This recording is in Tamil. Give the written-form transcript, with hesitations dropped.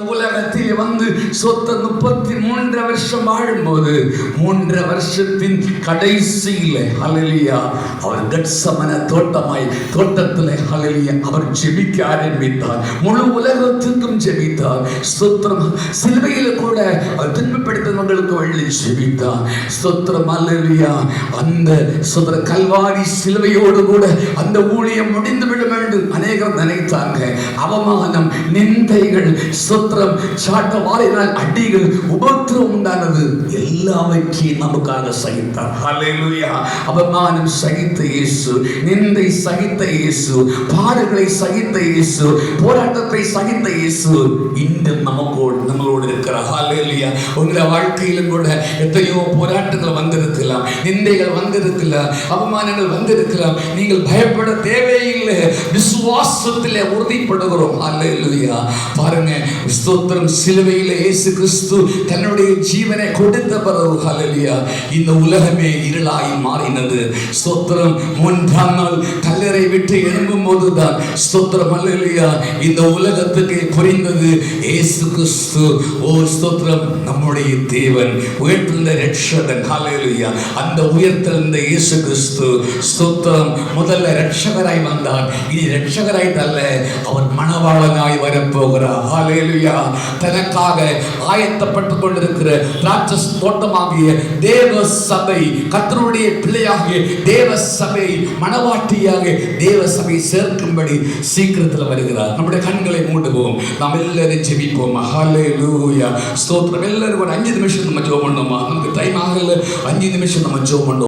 உலகத்தில் வந்து சொத்த 33 வருஷம் வாழும்போது 3 வருஷத்தின் கடைசியில ஹல்லேலூயா அவர் கெத்சமனே தோட்டத்தில் ஹல்லேலூயா அவர் ஜெபிக்க ஆரம்பித்தார். முழு உலகத்துக்கும் ஜெபித்தார். ஸ்தோத்திரம். சிலுவையில் கூட அவர் துன்பப்படுத்தினவர்களுக்கு வழி ஜெபித்தார். ஸ்தோத்திரம். ஹல்லேலூயா. அந்த ஸ்தோத்திர கல்வாரி சிலுவையோடு கூட அந்த ஊழியம் முடிந்து விடும் என்று அநேகர் நினைத்தாங்க. அவமானம், நிந்தைகள், சாட்ட வாரினால் அடிகள், உபத்திரம் உண்டானது. எல்லாவற்றையும் நமக்காக சகித்தார். ஹல்லேலூயா. அவமானம் சகித்த இயேசு, நிந்தை சகித்த இயேசு, பாடுகளை சகித்த இயேசு, போராட்டத்தை சகித்த இயேசு இன்று நம்மளோடு இருக்கிறார். ஹல்லேலூயா. உங்களுடைய வாழ்க்கையிலும் கூட எத்தனையோ போராட்டங்கள் வந்திருக்கலாம், நிந்தைகள் வந்திருக்கலாம், அவமானங்கள் வந்திருக்கலாம். நீங்கள் பயப்பட தேவையில்லை. விசுவாசத்திலே உறுதிப்படுகிறோம். ஹல்லேலூயா. பாருங்க, ஸ்தோத்திரம். சிலுவையிலே இயேசு கிறிஸ்து தன்னுடைய ஜீவனை கொடுத்த பிறகு ஹல்லேலூயா இந்த உலகமே இருளாய் மாறினது. ஸ்தோத்திரம். 3ஆம் நாள் கல்லறை விட்டு எழும்பும் போதுதான் ஸ்தோத்திரம் ஹல்லேலூயா இந்த உலகத்துக்கு புரிந்தது இயேசு கிறிஸ்து ஓ ஸ்தோத்திரம் நம்முடைய தேவன், உயர்த்திருந்த இரட்சகன். ஹல்லேலூயா. அந்த உயர்த்திருந்த இயேசு கிறிஸ்து ஸ்தோத்திரம் முதல்ல இரட்சகராய் வந்தார். இனி இரட்சகராய் அல்ல, அவர் மணவாளனாய் வரப்போகிறார். ஹல்லேலூயா. தனக்காக ஆயத்தப்பட்டுக் கொண்டிருக்கிற திராட்சை தோட்டமாகிய தேவ சபை, கர்த்தருடைய பிள்ளையாகிய தேவ சபை, மணவாட்டியாக தேவ சபை சேர்க்கும்படி சீக்கிரத்தில் வருகிறார். நம்முடைய கண்களை மூடுவோம். நாம் எல்லாரும் ஜெபிப்போம். ஹல்லேலூயா. ஸ்தோத்திரம். எல்லாரும் ஒரு 5 நிமிஷம் நம்ம ஜெபம் பண்ணோமா? நமக்கு டைம் ஆகல. 5 நிமிஷம் நம்ம ஜெபம் பண்ணோம்.